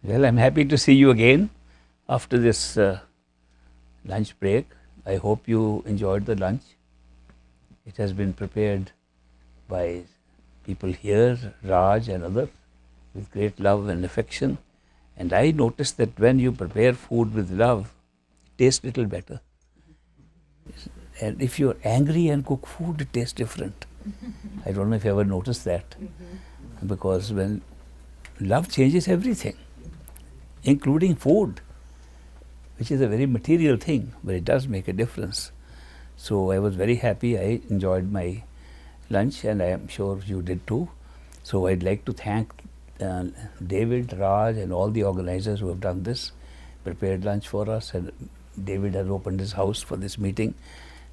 Well, I'm happy to see you again after this lunch break. I hope you enjoyed the lunch. It has been prepared by people here, Raj and others, with great love and affection. And I noticed that when you prepare food with love, it tastes little better. And if you're angry and cook food, it tastes different. I don't know if you ever noticed that. Because when love changes everything, including food, which is a very material thing, but it does make a difference. So I was very happy. I enjoyed my lunch, and I am sure you did too. So I'd like to thank David, Raj, and all the organizers who have done this, prepared lunch for us, and David has opened his house for this meeting.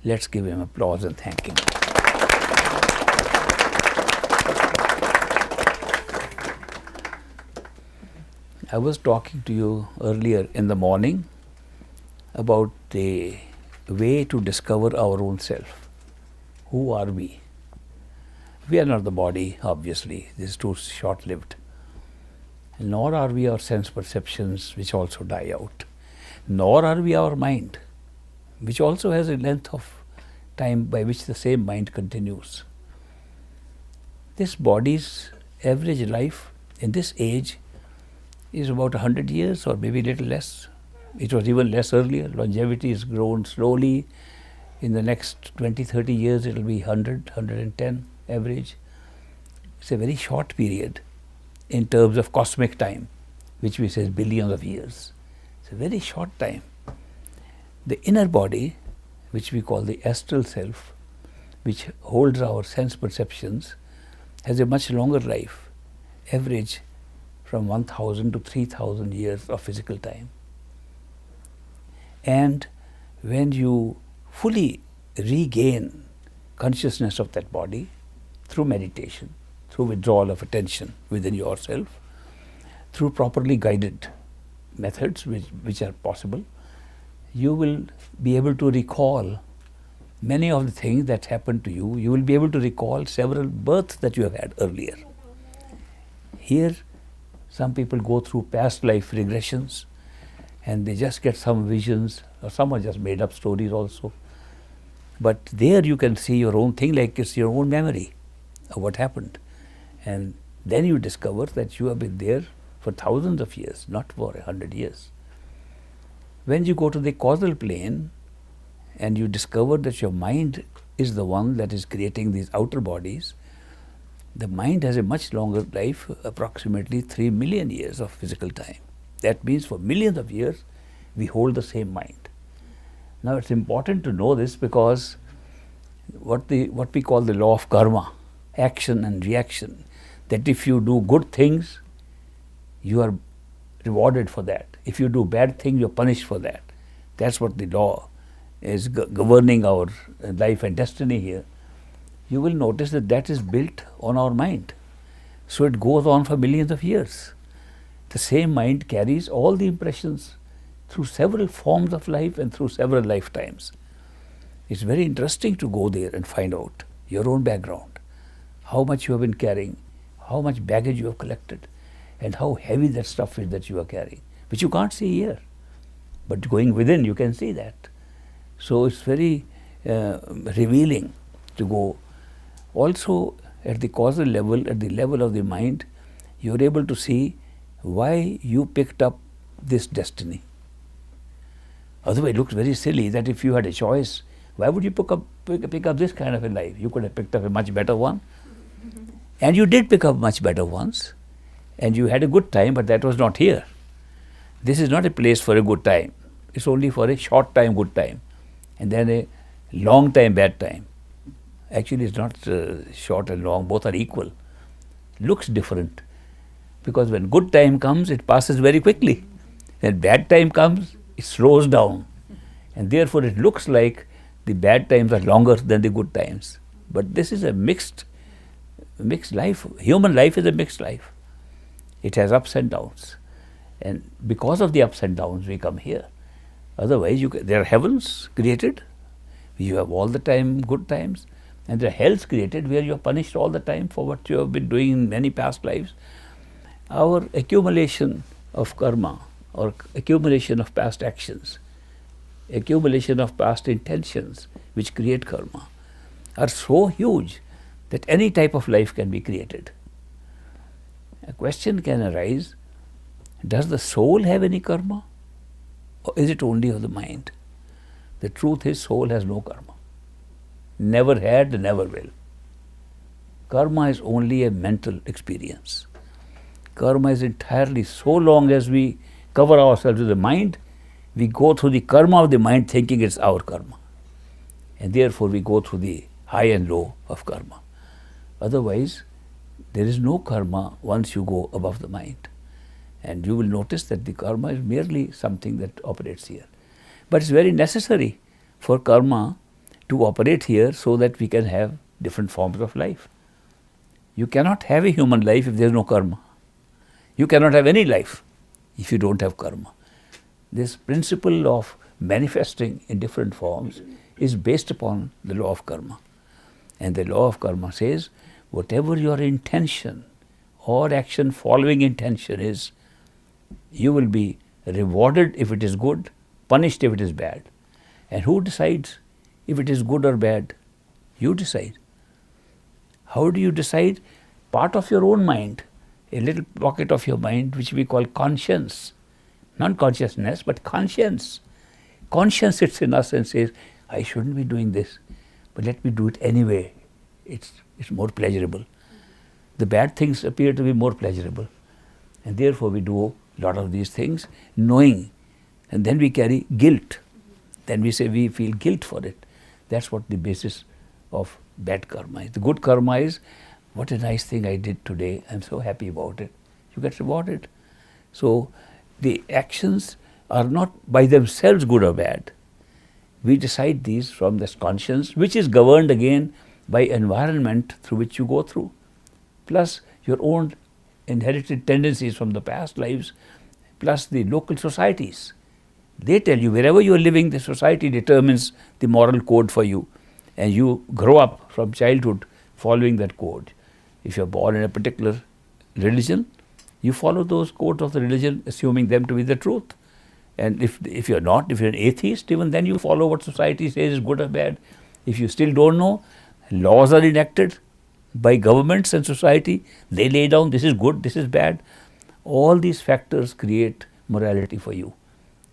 Let's give him applause and thank him. I was talking to you earlier in the morning about the way to discover our own self. Who are we? We are not the body, obviously. This is too short-lived. Nor are we our sense perceptions, which also die out. Nor are we our mind, which also has a length of time by which the same mind continues. This body's average life in this age is about 100 years or maybe a little less. It was even less earlier. Longevity has grown slowly. In the next 20, 30 years, it will be 100, 110 average. It's a very short period in terms of cosmic time, which we say is billions of years. It's a very short time. The inner body, which we call the astral self, which holds our sense perceptions, has a much longer life, average from 1,000 to 3,000 years of physical time. And when you fully regain consciousness of that body through meditation, through withdrawal of attention within yourself, through properly guided methods which are possible, you will be able to recall many of the things that happened to you. You will be able to recall several births that you have had earlier. Here, some people go through past life regressions and they just get some visions, or some are just made up stories also. But there you can see your own thing, like it's your own memory of what happened. And then you discover that you have been there for thousands of years, not for 100 years. When you go to the causal plane and you discover that your mind is the one that is creating these outer bodies, the mind has a much longer life, approximately 3 million years of physical time. That means for millions of years, we hold the same mind. Now it's important to know this because what we call the law of karma, action and reaction, that if you do good things, you are rewarded for that. If you do bad things, you are punished for that. That's what the law is governing our life and destiny here. You will notice that that is built on our mind. So it goes on for millions of years. The same mind carries all the impressions through several forms of life and through several lifetimes. It's very interesting to go there and find out your own background, how much you have been carrying, how much baggage you have collected, and how heavy that stuff is that you are carrying, which you can't see here. But going within, you can see that. So it's very revealing to go. Also, at the causal level, at the level of the mind, you're able to see why you picked up this destiny. Otherwise, it looks very silly that if you had a choice, why would you pick up this kind of a life? You could have picked up a much better one. And you did pick up much better ones. And you had a good time, but that was not here. This is not a place for a good time. It's only for a short time good time. And then a long time bad time. Actually, it's not short and long, both are equal. Looks different. Because when good time comes, it passes very quickly. When bad time comes, it slows down. And therefore, it looks like the bad times are longer than the good times. But this is a mixed life. Human life is a mixed life. It has ups and downs. And because of the ups and downs, we come here. Otherwise, there are heavens created. You have all the time good times. And there are hells created where you are punished all the time for what you have been doing in many past lives. Our accumulation of karma or accumulation of past actions, accumulation of past intentions which create karma are so huge that any type of life can be created. A question can arise, does the soul have any karma or is it only of the mind? The truth is, soul has no karma. Never had, never will. Karma is only a mental experience. Karma is entirely, so long as we cover ourselves with the mind, we go through the karma of the mind thinking it's our karma. And therefore we go through the high and low of karma. Otherwise, there is no karma once you go above the mind. And you will notice that the karma is merely something that operates here. But it's very necessary for karma to operate here so that we can have different forms of life. You cannot have a human life if there is no karma. You cannot have any life if you don't have karma. This principle of manifesting in different forms is based upon the law of karma. And the law of karma says, whatever your intention or action following intention is, you will be rewarded if it is good, punished if it is bad. And who decides if it is good or bad? You decide. How do you decide? Part of your own mind, a little pocket of your mind which we call conscience. Not consciousness, but conscience. Conscience sits in us and says, I shouldn't be doing this, but let me do it anyway. It's more pleasurable. The bad things appear to be more pleasurable. And therefore we do a lot of these things knowing. And then we carry guilt. Then we say we feel guilt for it. That's what the basis of bad karma is. The good karma is, what a nice thing I did today. I'm so happy about it. You get rewarded. So the actions are not by themselves good or bad. We decide these from this conscience, which is governed again by environment through which you go through, plus your own inherited tendencies from the past lives, plus the local societies. They tell you wherever you are living, the society determines the moral code for you, and you grow up from childhood following that code. If you are born in a particular religion, you follow those codes of the religion, assuming them to be the truth. And if you're not, if you're an atheist, even then you follow what society says is good or bad. If you still don't know, laws are enacted by governments and society. They lay down, this is good, this is bad. All these factors create morality for you.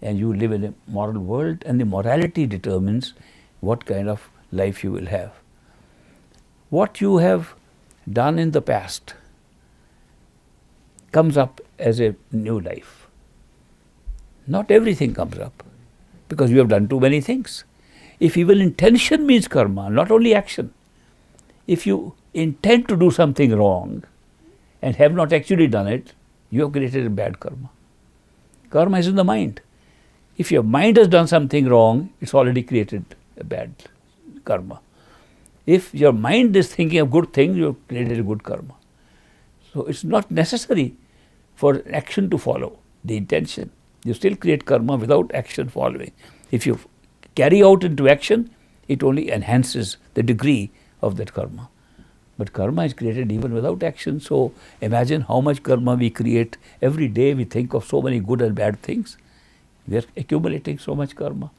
And you live in a moral world, and the morality determines what kind of life you will have. What you have done in the past comes up as a new life. Not everything comes up, because you have done too many things. If even intention means karma, not only action, if you intend to do something wrong and have not actually done it, you have created a bad karma. Karma is in the mind. If your mind has done something wrong, it's already created a bad karma. If your mind is thinking of good things, you have created a good karma. So it's not necessary for action to follow the intention. You still create karma without action following. If you carry out into action, it only enhances the degree of that karma. But karma is created even without action. So imagine how much karma we create. Every day we think of so many good and bad things. We are accumulating so much karma.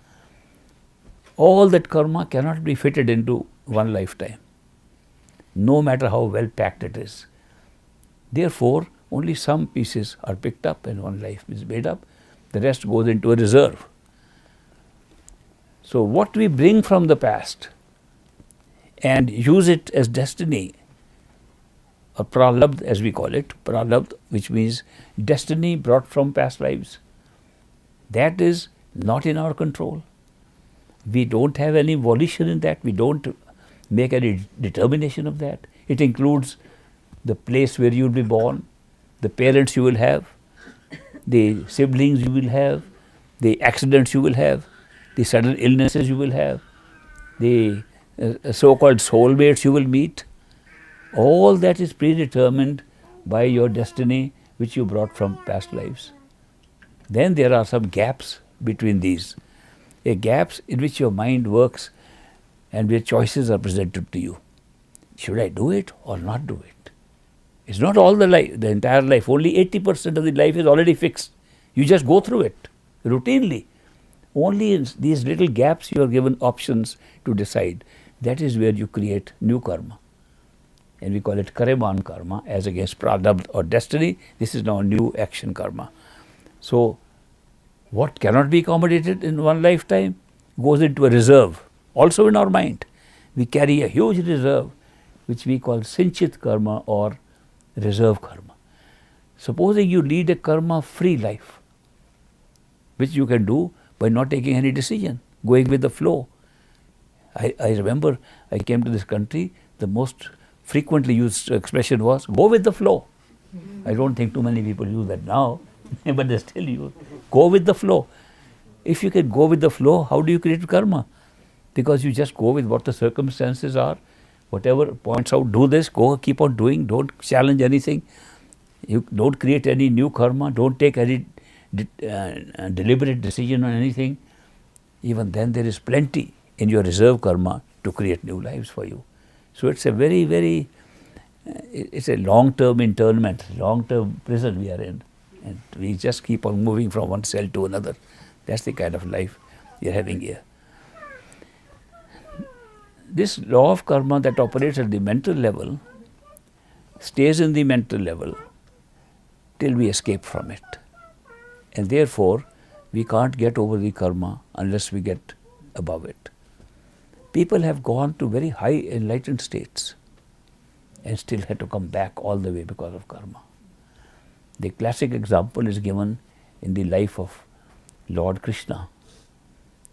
All that karma cannot be fitted into one lifetime, no matter how well packed it is. Therefore, only some pieces are picked up and one life is made up. The rest goes into a reserve. So what we bring from the past and use it as destiny, or pralabdha as we call it, pralabdha, which means destiny brought from past lives, that is not in our control. We don't have any volition in that. We don't make any determination of that. It includes the place where you will be born, the parents you will have, the siblings you will have, the accidents you will have, the sudden illnesses you will have, the so-called soulmates you will meet. All that is predetermined by your destiny which you brought from past lives. Then there are some gaps between these, gaps in which your mind works and where choices are presented to you. Should I do it or not do it? It's not all the life, the entire life. Only 80% of the life is already fixed. You just go through it routinely. Only in these little gaps you are given options to decide. That is where you create new karma. And we call it Karman karma as against Prarabdha or destiny. This is now new action karma. So, what cannot be accommodated in one lifetime goes into a reserve, also in our mind. We carry a huge reserve which we call Sinchit karma or reserve karma. Supposing you lead a karma free life, which you can do by not taking any decision, going with the flow. I remember I came to this country, the most frequently used expression was, go with the flow. I don't think too many people use that now, but they still use, go with the flow. If you can go with the flow, how do you create karma? Because you just go with what the circumstances are, whatever points out, do this, go, keep on doing, don't challenge anything. You don't create any new karma, don't take any deliberate decision on anything. Even then there is plenty in your reserve karma to create new lives for you. So it's a very, it's a long-term internment, long-term prison we are in. And we just keep on moving from one cell to another. That's the kind of life we are having here. This law of karma that operates at the mental level stays in the mental level till we escape from it. And therefore, we can't get over the karma unless we get above it. People have gone to very high enlightened states and still had to come back all the way because of karma. The classic example is given in the life of Lord Krishna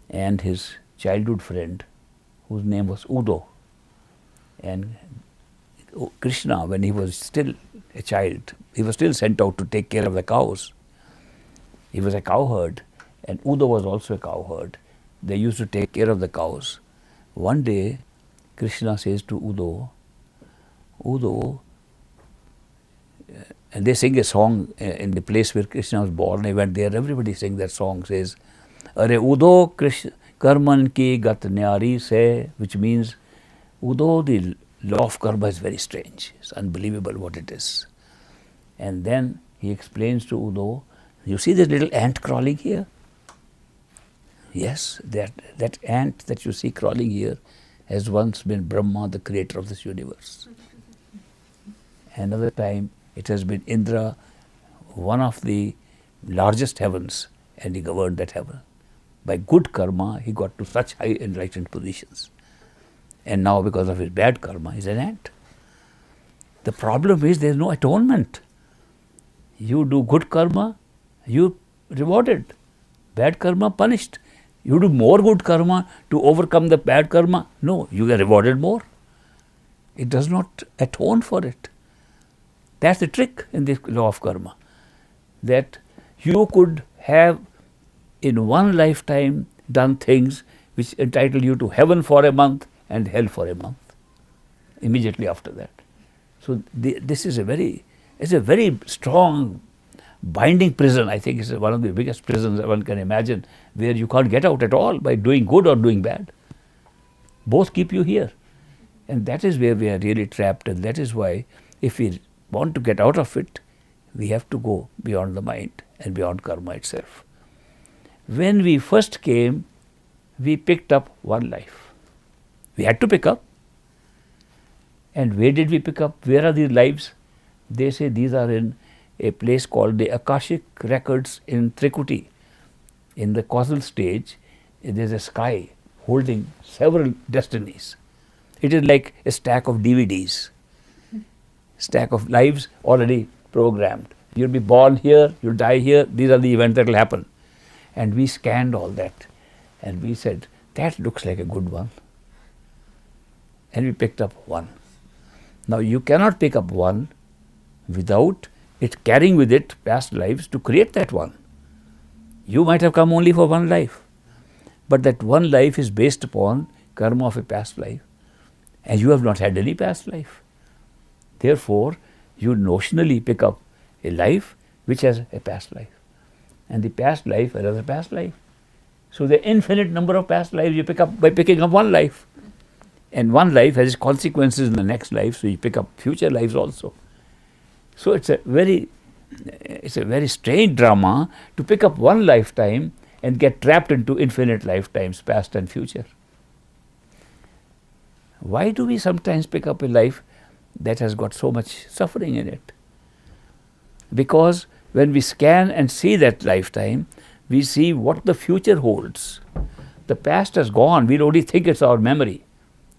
and his childhood friend whose name was Udo. And Krishna, when he was still a child, he was still sent out to take care of the cows. He was a cowherd, and Udo was also a cowherd. They used to take care of the cows. One day, Krishna says to Udo, and they sing a song in the place where Krishna was born. I went there, everybody sing that song, says, Are Udo Karman ki gat nyari se, which means, Udo, the law of karma is very strange. It's unbelievable what it is. And then he explains to Udo, you see this little ant crawling here? Yes, that ant that you see crawling here has once been Brahma, the creator of this universe. Another time it has been Indra, one of the largest heavens, and he governed that heaven. By good karma, he got to such high enlightened positions. And now because of his bad karma, he's an ant. The problem is there is no atonement. You do good karma, you rewarded. Bad karma, punished. You do more good karma to overcome the bad karma. No, you get rewarded more. It does not atone for it. That's the trick in this law of karma. That you could have in one lifetime done things which entitle you to heaven for a month and hell for a month. Immediately after that. So this is a very strong binding prison. I think it's one of the biggest prisons one can imagine, where you can't get out at all by doing good or doing bad. Both keep you here. And that is where we are really trapped, and that is why if we want to get out of it, we have to go beyond the mind and beyond karma itself. When we first came, we picked up one life. We had to pick up. And where did we pick up? Where are these lives? They say these are in a place called the Akashic Records in Trikuti. In the causal stage, there is a sky holding several destinies. It is like a stack of DVDs, stack of lives already programmed. You'll be born here, you'll die here, these are the events that will happen. And we scanned all that and we said, that looks like a good one. And we picked up one. Now you cannot pick up one without it carrying with it past lives to create that one. You might have come only for one life, but that one life is based upon karma of a past life, and you have not had any past life. Therefore, you notionally pick up a life which has a past life, and the past life has a past life. So the infinite number of past lives you pick up by picking up one life, and one life has consequences in the next life, so you pick up future lives also. So it's a very strange drama to pick up one lifetime and get trapped into infinite lifetimes, past and future. Why do we sometimes pick up a life that has got so much suffering in it? Because when we scan and see that lifetime, we see what the future holds. The past has gone. We'll only think it's our memory.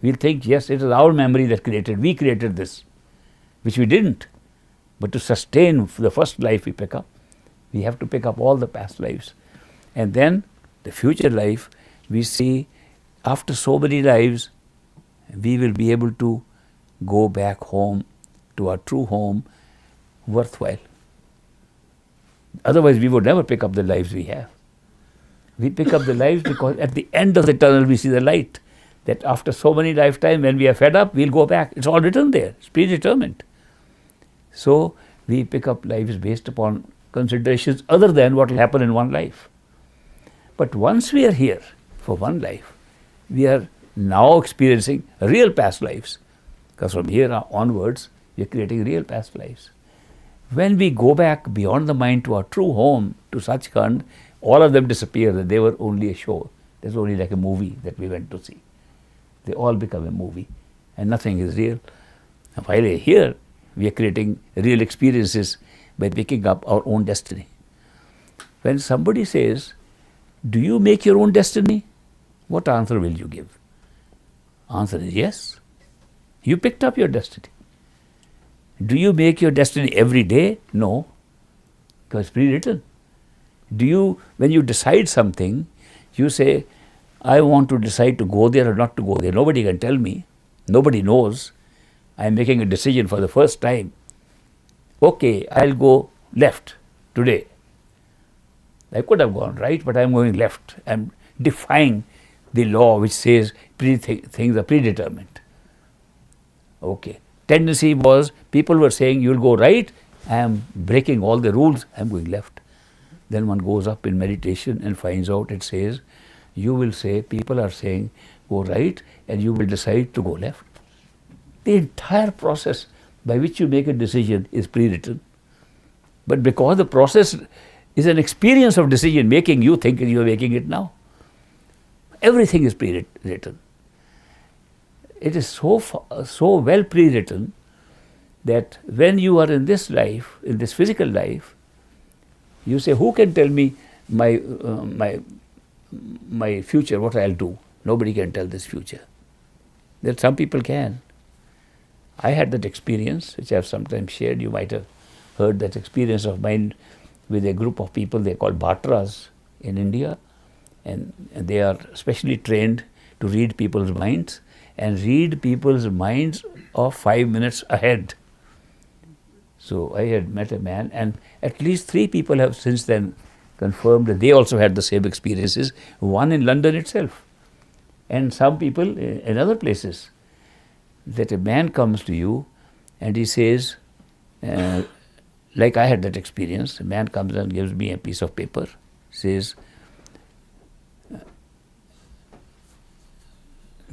We'll think, yes, it is our memory that created. We created this, which we didn't. But to sustain the first life we pick up, we have to pick up all the past lives. And then the future life, we see after so many lives, we will be able to go back home to our true home worthwhile. Otherwise, we would never pick up the lives we have. We pick up the lives because at the end of the tunnel we see the light. That after so many lifetimes, when we are fed up, we'll go back. It's all written there. It's predetermined. So we pick up lives based upon considerations other than what will happen in one life. But once we are here for one life, we are now experiencing real past lives. Because from here onwards, we are creating real past lives. When we go back beyond the mind to our true home, to Sachkhand, all of them disappear. They were only a show. There's only like a movie that we went to see. They all become a movie and nothing is real. While we are here, we are creating real experiences by picking up our own destiny. When somebody says, do you make your own destiny? What answer will you give? Answer is yes. You picked up your destiny. Do you make your destiny every day? No, because it's pre-written. When you decide something, you say, I want to decide to go there or not to go there. Nobody can tell me. Nobody knows. I am making a decision for the first time. Okay, I'll go left today. I could have gone right, but I'm going left. I'm defying the law which says things are predetermined. Okay. Tendency was, people were saying, you'll go right. I am breaking all the rules. I'm going left. Then one goes up in meditation and finds out it says, you will say, people are saying, go right, and you will decide to go left. The entire process by which you make a decision is pre-written. But because the process is an experience of decision making, you think you are making it now. Everything is pre-written. It is so well pre-written that when you are in this life, in this physical life, you say, who can tell me my future, what I'll do? Nobody can tell this future. That some people can. I had that experience, which I have sometimes shared. You might have heard that experience of mine with a group of people they call Bhatras in India. And they are specially trained to read people's minds and read people's minds of 5 minutes ahead. So I had met a man, and at least 3 people have since then confirmed that they also had the same experiences, one in London itself, and some people in other places. That a man comes to you and he says, like I had that experience, a man comes and gives me a piece of paper, says,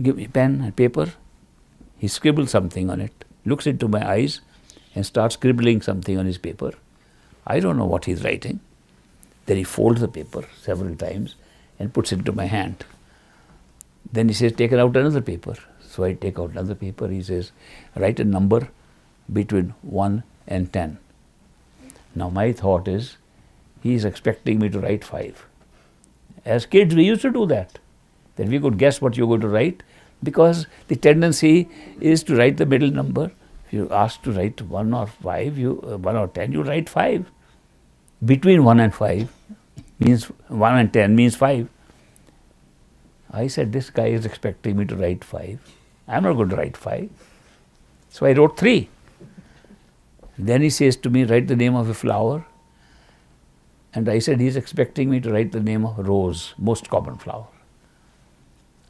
give me pen and paper. He scribbles something on it, looks into my eyes and starts scribbling something on his paper. I don't know what he's writing. Then he folds the paper several times and puts it into my hand. Then he says, take out another paper. So I take out another paper. He says, write a number between 1 and 10. Now my thought is, he is expecting me to write 5. As kids, we used to do that we could guess what you're going to write, because the tendency is to write the middle number. If you're asked to write 1 or 5, 1 or 10, you write 5. Between 1 and 5 means 1 and 10 means 5. I said, this guy is expecting me to write 5. I'm not going to write 5. So I wrote 3. Then he says to me, write the name of a flower. And I said, he's expecting me to write the name of a rose, most common flower.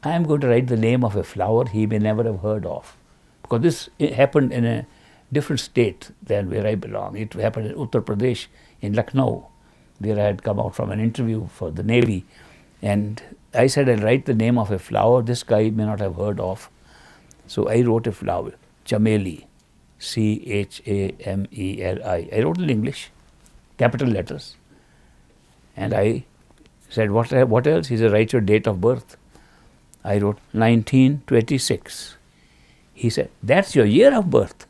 I am going to write the name of a flower he may never have heard of. Because this happened in a different state than where I belong. It happened in Uttar Pradesh, in Lucknow, where I had come out from an interview for the Navy. And I said, I'll write the name of a flower this guy may not have heard of. So I wrote a flower, chameli, Chameli. I wrote in English, capital letters. And I said, what else? He said, write your date of birth. I wrote 1926. He said, that's your year of birth.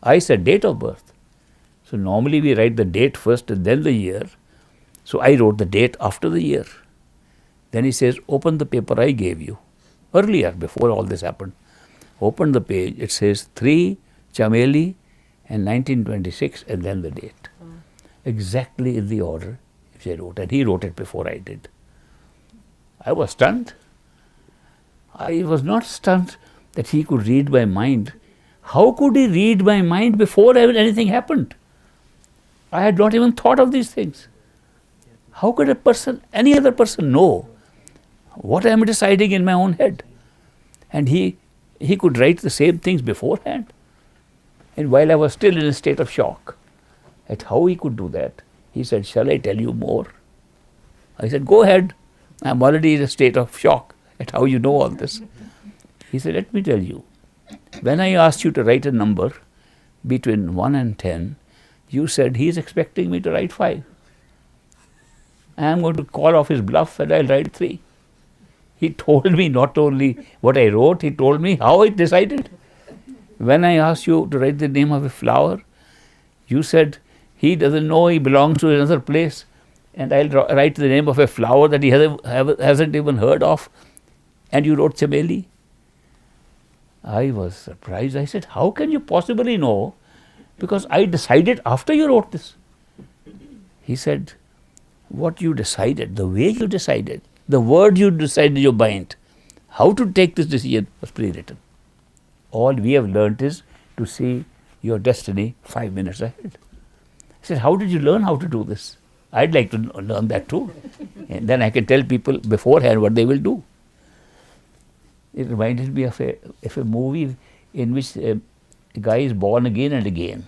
I said, date of birth. So normally we write the date first and then the year. So I wrote the date after the year. Then he says, open the paper I gave you. Earlier, before all this happened. Open the page. It says 3 Chameli and 1926 and then the date. Exactly in the order which I wrote. And he wrote it before I did. I was stunned. I was not stunned that he could read my mind. How could he read my mind before anything happened? I had not even thought of these things. How could any other person know what I am deciding in my own head? And he could write the same things beforehand. And while I was still in a state of shock at how he could do that, he said, shall I tell you more? I said, go ahead. I'm already in a state of shock at how you know all this. He said, let me tell you. When I asked you to write a number between 1 and 10, you said he is expecting me to write 5. I am going to call off his bluff and I'll write 3. He told me not only what I wrote, he told me how I decided. When I asked you to write the name of a flower, you said he doesn't know he belongs to another place, and I'll write the name of a flower that he hasn't even heard of, and you wrote Chameli. I was surprised. I said, how can you possibly know? Because I decided after you wrote this. He said, what you decided, the way you decided, the word you decided in your mind, how to take this decision was pre-written. All we have learnt is to see your destiny 5 minutes ahead. I said, how did you learn how to do this? I'd like to learn that too. And then I can tell people beforehand what they will do. It reminded me of a movie in which a guy is born again and again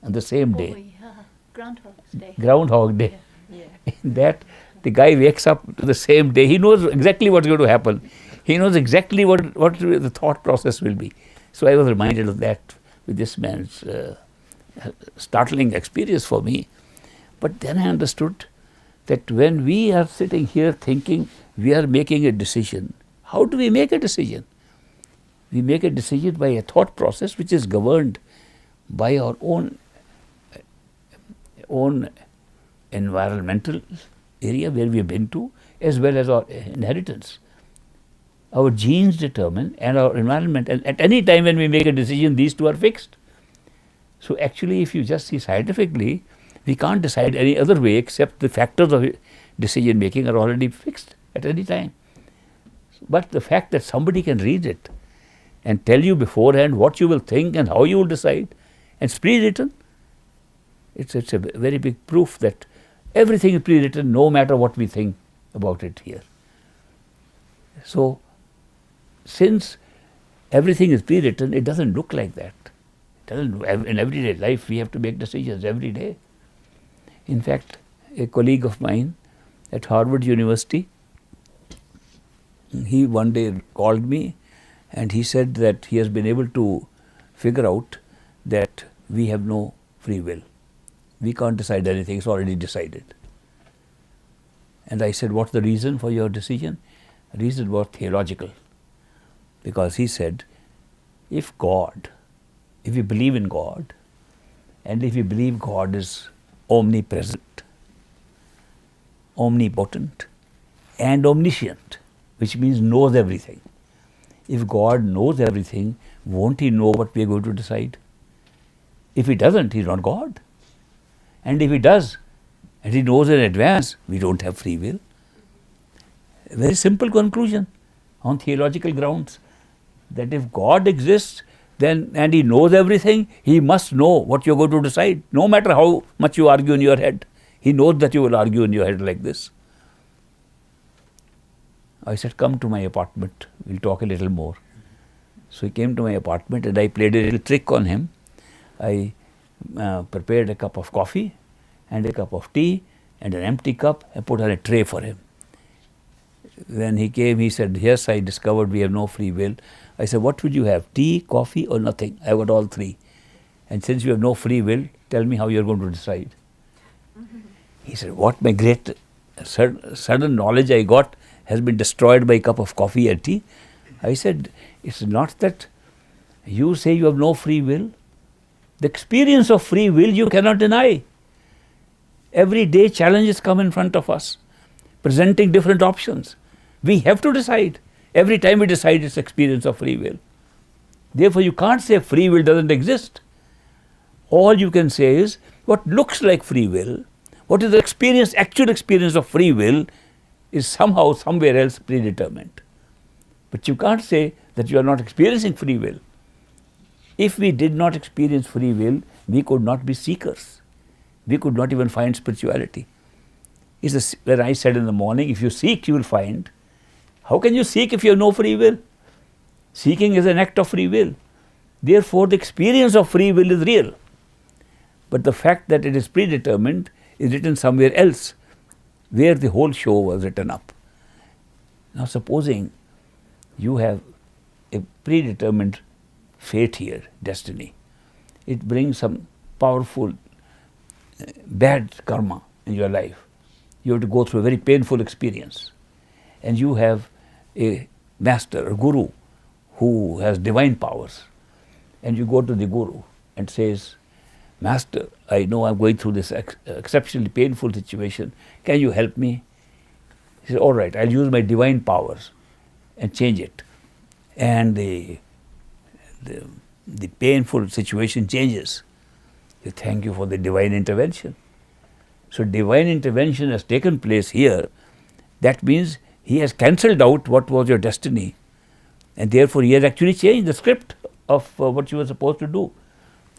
on the same day. Oh, yeah. Groundhog's Day. Groundhog Day. Yeah. In that, the guy wakes up to the same day. He knows exactly what's going to happen. He knows exactly what the thought process will be. So I was reminded of that with this man's startling experience for me. But then I understood that when we are sitting here thinking we are making a decision, how do we make a decision? We make a decision by a thought process which is governed by our own environmental area where we have been to, as well as our inheritance. Our genes determine and our environment, and at any time when we make a decision, these two are fixed. So actually, if you just see scientifically, we can't decide any other way except the factors of decision making are already fixed at any time. But the fact that somebody can read it and tell you beforehand what you will think and how you will decide, and it's pre-written, it's a very big proof that everything is pre-written no matter what we think about it here. So, since everything is pre-written, it doesn't look like that. In everyday life, we have to make decisions every day. In fact, a colleague of mine at Harvard University, he one day called me and he said that he has been able to figure out that we have no free will. We can't decide anything, it's already decided. And I said, what's the reason for your decision? The reason was theological. Because he said, if we believe in God, and if we believe God is omnipresent, omnipotent, and omniscient, which means knows everything. If God knows everything, won't He know what we are going to decide? If He doesn't, He's not God. And if He does, and He knows in advance, we don't have free will. A very simple conclusion on theological grounds, that if God exists, then and He knows everything, He must know what you're going to decide, no matter how much you argue in your head. He knows that you will argue in your head like this. I said, come to my apartment, we'll talk a little more. So he came to my apartment and I played a little trick on him. I prepared a cup of coffee and a cup of tea and an empty cup and put on a tray for him. When he came, he said, yes, I discovered we have no free will. I said, what would you have, tea, coffee or nothing? I got all three. and since you have no free will, tell me how you are going to decide. He said, what my great sudden knowledge I got has been destroyed by a cup of coffee and tea. I said, it's not that you say you have no free will. The experience of free will you cannot deny. Every day challenges come in front of us, presenting different options. We have to decide. Every time we decide, it's experience of free will. Therefore, you can't say free will doesn't exist. All you can say is, what looks like free will, what is the experience, actual experience of free will, is somehow, somewhere else predetermined. But you can't say that you are not experiencing free will. If we did not experience free will, we could not be seekers. We could not even find spirituality. It's when I said in the morning, if you seek, you will find. How can you seek if you have no free will? Seeking is an act of free will. Therefore, the experience of free will is real. But the fact that it is predetermined is written somewhere else, where the whole show was written up. Now, supposing you have a predetermined fate here, destiny. It brings some powerful bad karma in your life. You have to go through a very painful experience. And you have a master, a guru, who has divine powers. And you go to the guru and says, Master, I know I'm going through this exceptionally painful situation. Can you help me? He says, all right, I'll use my divine powers and change it. And the painful situation changes. You thank you for the divine intervention. So divine intervention has taken place here. That means he has cancelled out what was your destiny. And therefore he has actually changed the script of what you were supposed to do.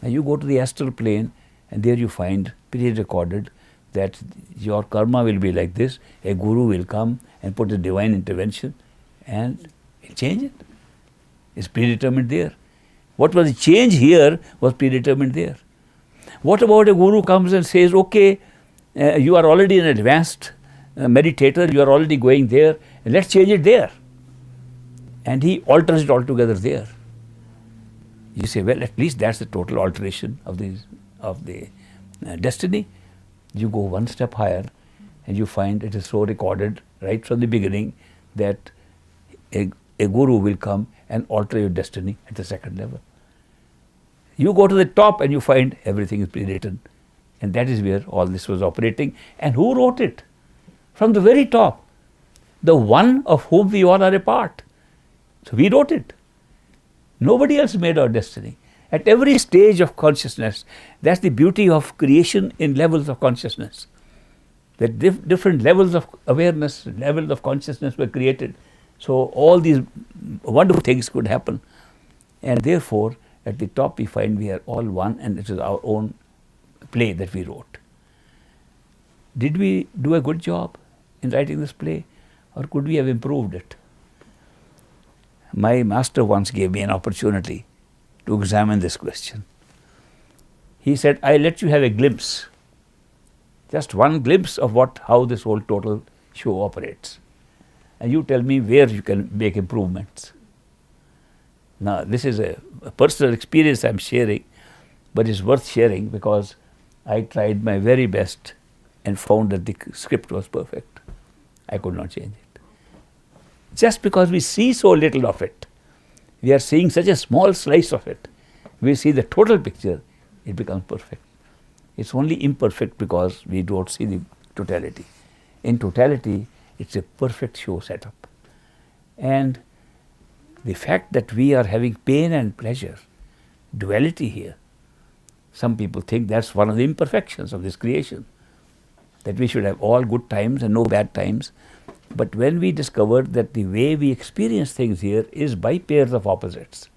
And you go to the astral plane and there you find pre-recorded that your karma will be like this. A guru will come and put a divine intervention and he'll change it. It's predetermined there. What was the change here was predetermined there. What about a guru comes and says, okay, you are already an advanced meditator, you are already going there, and let's change it there. And he alters it altogether there. You say, well, at least that's the total alteration of the destiny. You go one step higher and you find it is so recorded right from the beginning that a guru will come and alter your destiny at the second level. You go to the top and you find everything is pre-written. And that is where all this was operating. And who wrote it? From the very top. The one of whom we all are a part. So we wrote it. Nobody else made our destiny. At every stage of consciousness, that's the beauty of creation in levels of consciousness. That different levels of awareness, levels of consciousness were created. So all these wonderful things could happen. And therefore, at the top we find we are all one and it is our own play that we wrote. Did we do a good job in writing this play, or could we have improved it? My master once gave me an opportunity to examine this question. He said, I let you have a glimpse, just one glimpse of how this whole total show operates. And you tell me where you can make improvements. Now, this is a personal experience I'm sharing, but it's worth sharing because I tried my very best and found that the script was perfect. I could not change it. Just because we see so little of it, we are seeing such a small slice of it, we see the total picture, it becomes perfect. It's only imperfect because we don't see the totality. In totality, it's a perfect show setup. And the fact that we are having pain and pleasure, duality here, some people think that's one of the imperfections of this creation, that we should have all good times and no bad times. But when we discovered that the way we experience things here is by pairs of opposites,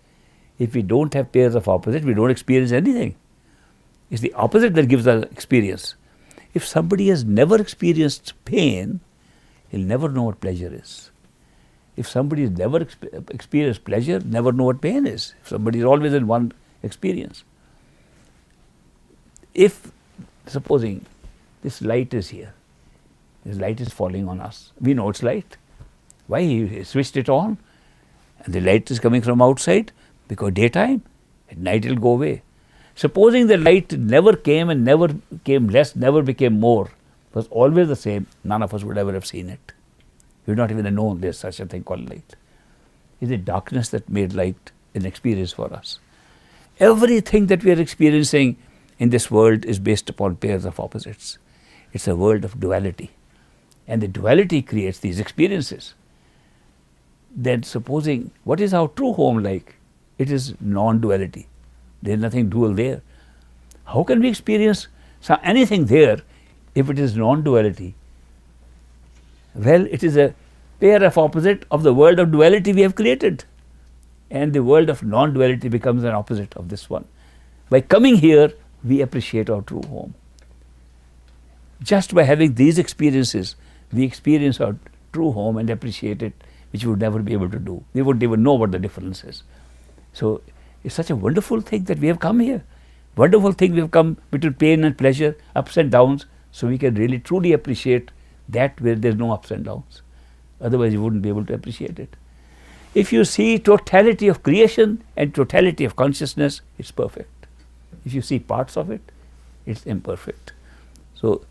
if we don't have pairs of opposites, we don't experience anything. It's the opposite that gives us experience. If somebody has never experienced pain, he'll never know what pleasure is. If somebody has never experienced pleasure, never know what pain is. If somebody is always in one experience. If, supposing this light is here, this light is falling on us, we know it's light. Why? He switched it on and the light is coming from outside because daytime, at night it will go away. Supposing the light never came and never came less, never became more, was always the same, none of us would ever have seen it. We would not even have known there's such a thing called light. It's the darkness that made light an experience for us. Everything that we are experiencing in this world is based upon pairs of opposites. It's a world of duality. And the duality creates these experiences. Then supposing, what is our true home like? It is non-duality. There is nothing dual there. How can we experience anything there if it is non-duality? Well, it is a pair of opposite of the world of duality we have created. And the world of non-duality becomes an opposite of this one. By coming here, we appreciate our true home. Just by having these experiences, we experience our true home and appreciate it, which we would never be able to do. We wouldn't even know what the difference is. So it's such a wonderful thing that we have come here. Wonderful thing we have come between pain and pleasure, ups and downs, so we can really truly appreciate that where there's no ups and downs. Otherwise you wouldn't be able to appreciate it. If you see totality of creation and totality of consciousness, it's perfect. If you see parts of it, it's imperfect. So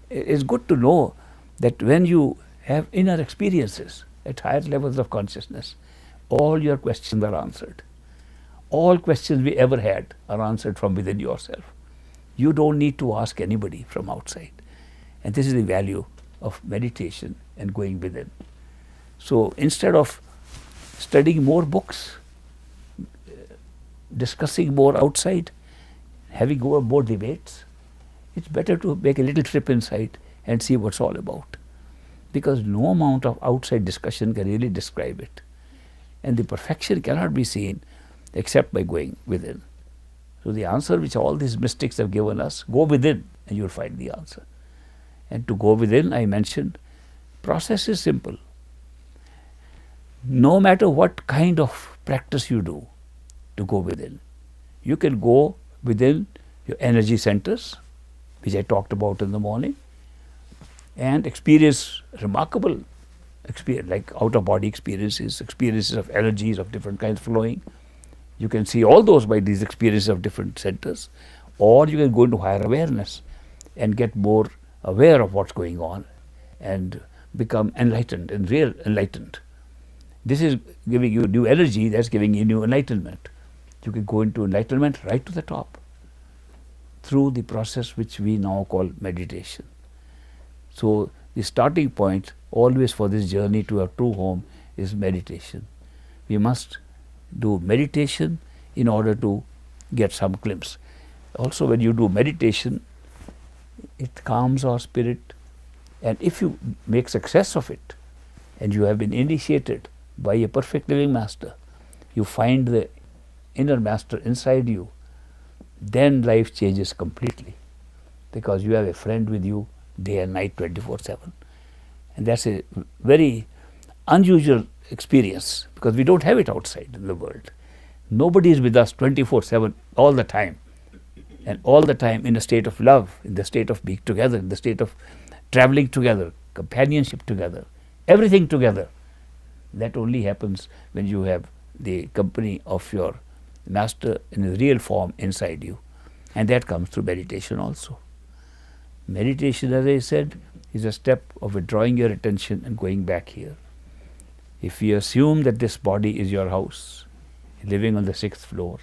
it's good to know that when you have inner experiences at higher levels of consciousness, all your questions are answered. All questions we ever had are answered from within yourself. You don't need to ask anybody from outside. And this is the value of meditation and going within. So instead of studying more books, discussing more outside, having more debates, it's better to make a little trip inside and see what's all about. Because no amount of outside discussion can really describe it. And the perfection cannot be seen except by going within. So the answer which all these mystics have given us, go within and you'll find the answer. And to go within, I mentioned, process is simple. No matter what kind of practice you do to go within, you can go within your energy centers, which I talked about in the morning, and experience remarkable experience, like out-of-body experiences, experiences of energies of different kinds flowing. You can see all those by these experiences of different centers, or you can go into higher awareness and get more aware of what's going on and become enlightened and real enlightened. This is giving you new energy, that's giving you new enlightenment. You can go into enlightenment right to the top through the process which we now call meditation. So the starting point always for this journey to our true home is meditation. We must do meditation in order to get some glimpse. Also, when you do meditation, it calms our spirit, and if you make success of it and you have been initiated by a perfect living master, you find the inner master inside you, then life changes completely, because you have a friend with you day and night 24/7. And that's a very unusual experience, because we don't have it outside in the world. Nobody is with us 24/7 all the time, and all the time in a state of love, in the state of being together, in the state of traveling together, companionship together, everything together. That only happens when you have the company of your master in a real form inside you, and that comes through meditation also. Meditation, as I said, is a step of withdrawing your attention and going back here. If we assume that this body is your house, living on the 6th floor,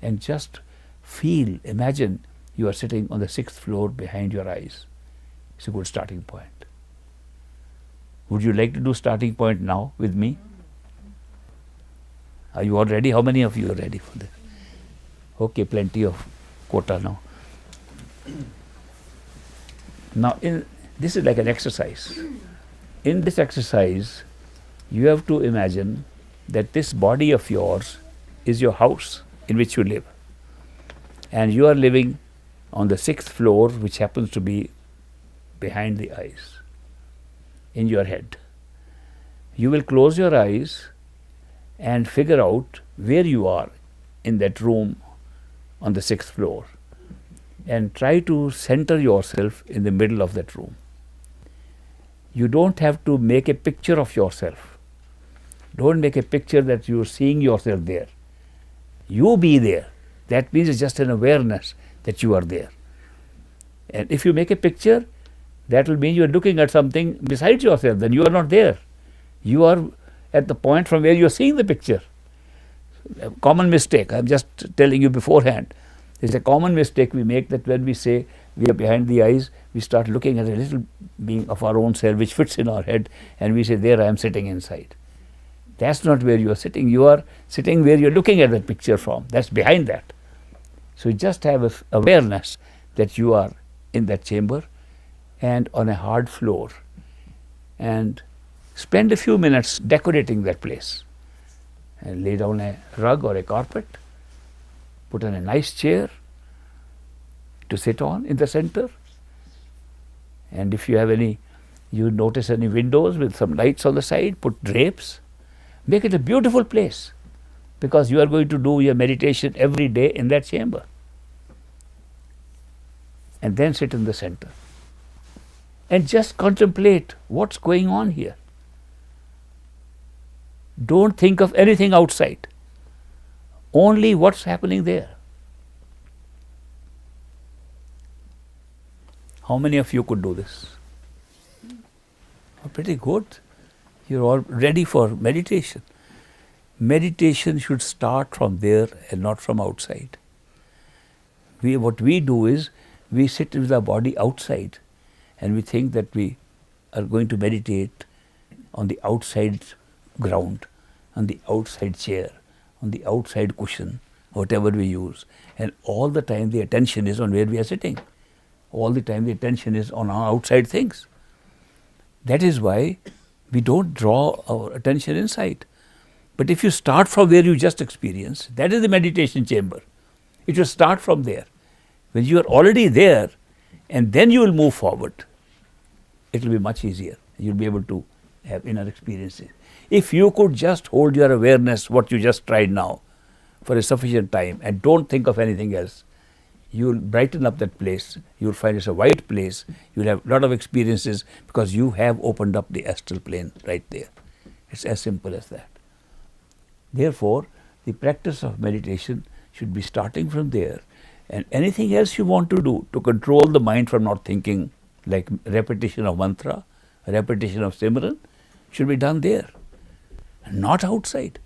and just feel, imagine you are sitting on the 6th floor behind your eyes, it's a good starting point. Would you like to do starting point now with me? Are you all ready? How many of you are ready for this? Okay, plenty of quota now. Now, this is like an exercise. In this exercise, you have to imagine that this body of yours is your house in which you live. And you are living on the 6th floor, which happens to be behind the eyes, in your head. You will close your eyes and figure out where you are in that room on the 6th floor, and try to center yourself in the middle of that room. You don't have to make a picture of yourself. Don't make a picture that you're seeing yourself there. You be there. That means it's just an awareness that you are there. And if you make a picture, that will mean you are looking at something besides yourself, then you are not there. You are at the point from where you are seeing the picture. A common mistake, I am just telling you beforehand, it's a common mistake we make, that when we say we are behind the eyes, we start looking at a little being of our own self which fits in our head, and we say, there I am sitting inside. That's not where you are sitting. You are sitting where you are looking at that picture from. That's behind that. So you just have a awareness that you are in that chamber and on a hard floor, and spend a few minutes decorating that place. And lay down a rug or a carpet, put on a nice chair to sit on in the center. And if you have any, you notice any windows with some lights on the side, put drapes. Make it a beautiful place, because you are going to do your meditation every day in that chamber. And then sit in the center and just contemplate what's going on here. Don't think of anything outside, only what's happening there. How many of you could do this? Oh, pretty good. You're all ready for meditation. Meditation should start from there and not from outside. What we do is, we sit with our body outside and we think that we are going to meditate on the outside ground, on the outside chair, on the outside cushion, whatever we use. And all the time the attention is on where we are sitting. All the time the attention is on our outside things. That is why we don't draw our attention inside. But if you start from where you just experienced, that is the meditation chamber. It should start from there. When you are already there, and then you will move forward, it will be much easier. You will be able to have inner experiences. If you could just hold your awareness, what you just tried now, for a sufficient time, and don't think of anything else, you will brighten up that place. You will find it's a white place. You will have a lot of experiences, because you have opened up the astral plane right there. It's as simple as that. Therefore, the practice of meditation should be starting from there, and anything else you want to do to control the mind from not thinking, like repetition of mantra, repetition of Simran, should be done there, not outside.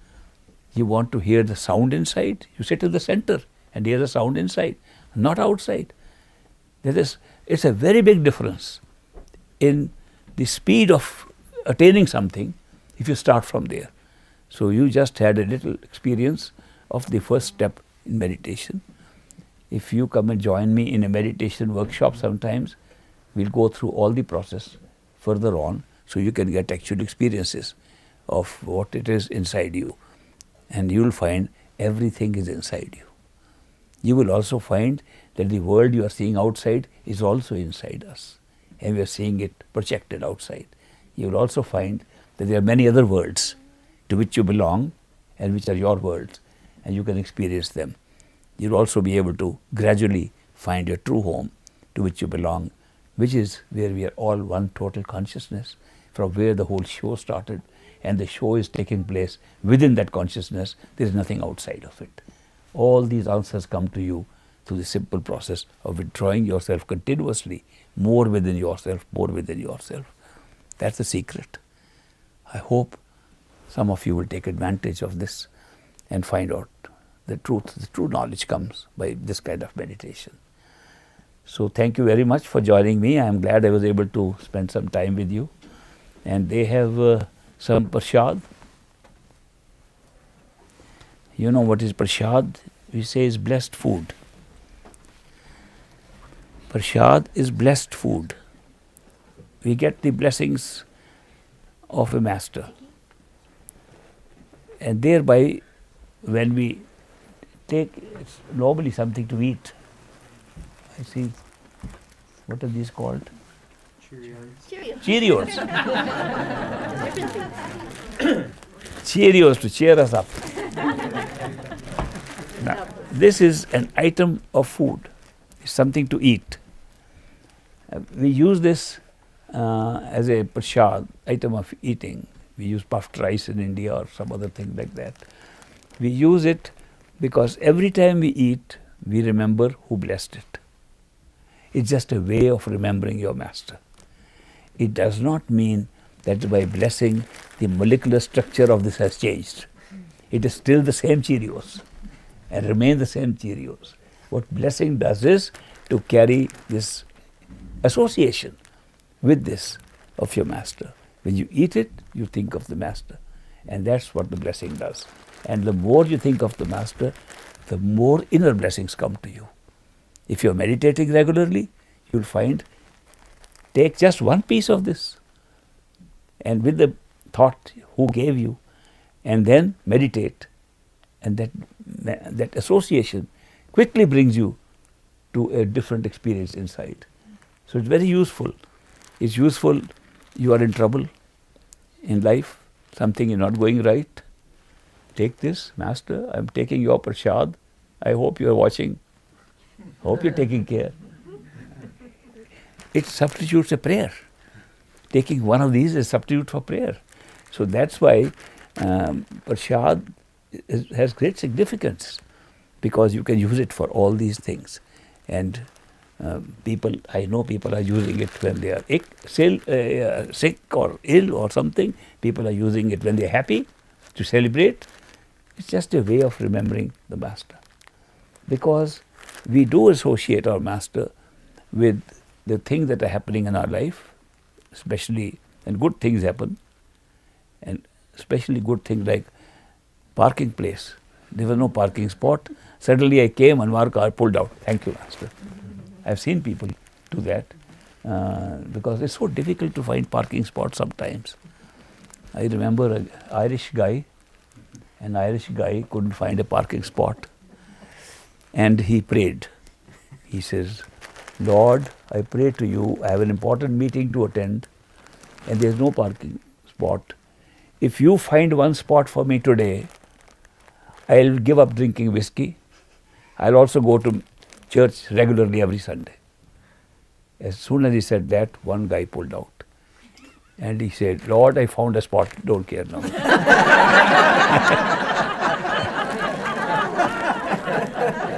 You want to hear the sound inside, you sit in the center and hear the sound inside, not outside. It's a very big difference in the speed of attaining something if you start from there. So you just had a little experience of the first step in meditation. If you come and join me in a meditation workshop sometimes, we'll go through all the process further on, so you can get actual experiences of what it is inside you. And you will find everything is inside you. You will also find that the world you are seeing outside is also inside us, and we are seeing it projected outside. You will also find that there are many other worlds to which you belong and which are your worlds, and you can experience them. You will also be able to gradually find your true home to which you belong, which is where we are all one total consciousness, from where the whole show started, and the show is taking place within that consciousness. There is nothing outside of it. All these answers come to you through the simple process of withdrawing yourself continuously, more within yourself, more within yourself. That's the secret. I hope some of you will take advantage of this and find out the truth. The true knowledge comes by this kind of meditation. So thank you very much for joining me. I am glad I was able to spend some time with you. And they have some prasad. You know what is prasad? We say is blessed food. Prasad is blessed food. We get the blessings of a master. And thereby, when we take, it's normally something to eat. I see, what are these called? Cheerios. Cheerios to cheer us up. Now, this is an item of food. It's something to eat. We use this as a prasad, item of eating. We use puffed rice in India or some other thing like that. We use it Because every time we eat, we remember who blessed it. It's just a way of remembering your master. It does not mean that by blessing, the molecular structure of this has changed. It is still the same Cheerios and remain the same Cheerios. What blessing does is to carry this association with this of your master. When you eat it, you think of the master. And that's what the blessing does. And the more you think of the master, the more inner blessings come to you. If you're meditating regularly, you'll find, take just one piece of this and with the thought who gave you, and then meditate. And that association quickly brings you to a different experience inside. So it's very useful. It's useful, you are in trouble in life, something is not going right. Take this, Master, I'm taking your prasad. I hope you are watching. Hope you're taking care. It substitutes a prayer. Taking one of these is a substitute for prayer. So that's why prasad has great significance, because you can use it for all these things. And I know people are using it when they are sick or ill or something. People are using it when they're happy to celebrate. It's just a way of remembering the master. Because we do associate our master with the things that are happening in our life, especially when good things happen, and especially good things like parking place. There was no parking spot. Suddenly I came and our car pulled out. Thank you, Master. I've seen people do that because it's so difficult to find parking spots sometimes. I remember an Irish guy couldn't find a parking spot, and he prayed. He says, Lord, I pray to you, I have an important meeting to attend and there's no parking spot. If you find one spot for me today, I'll give up drinking whiskey. I'll also go to church regularly every Sunday. As soon as he said that, one guy pulled out. And he said, Lord, I found a spot, don't care now.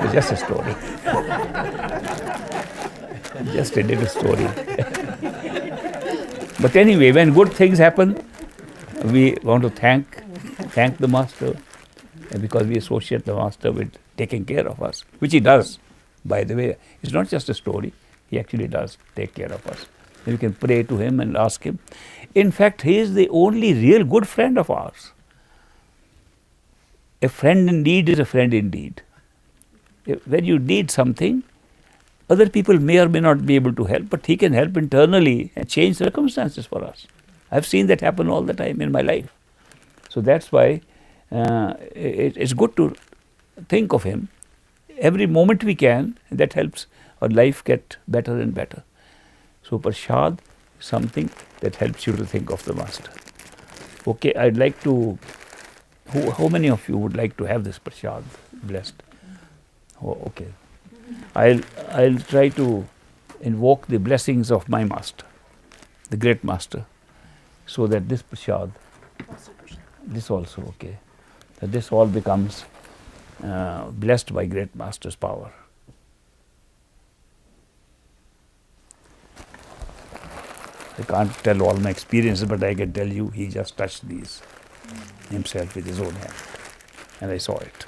It's just a story. Just a little story. But anyway, when good things happen, we want to thank the Master, and because we associate the Master with taking care of us, which he does, by the way. It's not just a story, he actually does take care of us. We can pray to him and ask him. In fact, he is the only real good friend of ours. A friend in need is a friend indeed. When you need something, other people may or may not be able to help, but he can help internally and change circumstances for us. I've seen that happen all the time in my life. So that's why it's good to think of him every moment we can, and that helps our life get better and better. So prasad is something that helps you to think of the Master. Okay, I'd like to, how many of you would like to have this prasad blessed? Oh, okay. I'll try to invoke the blessings of my Master, the great Master, so that this prasad, this also, okay, that this all becomes blessed by great Master's power. I can't tell all my experiences, but I can tell you he just touched these himself with his own hand, and I saw it.